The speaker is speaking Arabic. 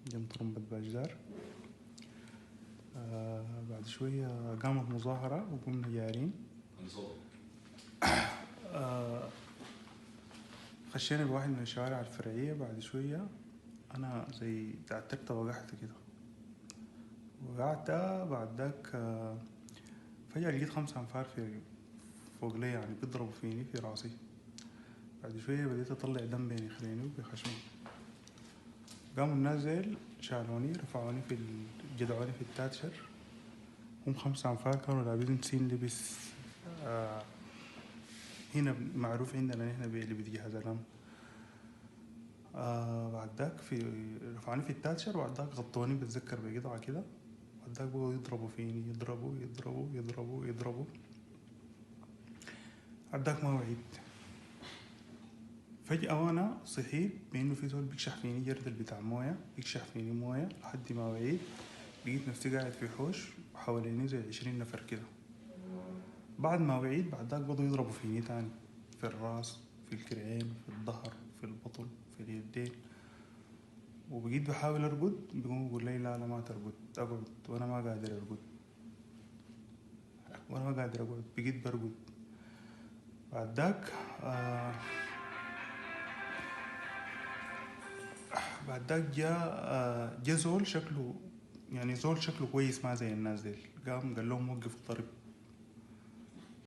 جنب طرمبة باجدار. بعد شوية قامت مظاهرة وقمنا جارين. خشينا بواحد من الشوارع الفرعية. بعد شوية أنا زي تعترت وقعت كده، وقعت. بعد ذاك فجأة لقيت 5 أنفار في فوق لي، يعني بيضربوا فيني في راسي. بعد شوية بديت أطلع دم بين خليني وبخشمي. قاموا الناس زيل شالوني رفعوني جدعوني في التاتشر. هم 5 أنفار كانوا لابسين لبس هنا معروف عندنا نحن اللي بيتجهز الأمن. بعد ذاك رفعوني في التاتشر. بعد ذاك غطوني بتذكر بقطعة كده. بعد ذاك بقوا يضربوا فيني، يضربوا يضربوا يضربوا يضربوا. بعد ذاك ما وعيت. فجأة وانا صحيت بانه في زول بيكشح فيني جردل بتاع مويه، بيكشح فيني مويه لحد ما وعيت. لقيت نفسي قاعد في حوش وحواليني زي 20 نفر كده. بعد ما وعيت بعد ذاك بدوا يضربوا فيني تاني، في الراس، في الكرعين، في الظهر، في البطن، في اليدين. وبقيت بحاول ارقد، بيقوم يقول لي لا ما ترقد، اقعد. وانا ما قادر ارقد، بقيت برقد. بعد ذاك جا زول شكله، يعني زول شكله كويس ما زي الناس ديل. قام قال لهم وقف الضرب.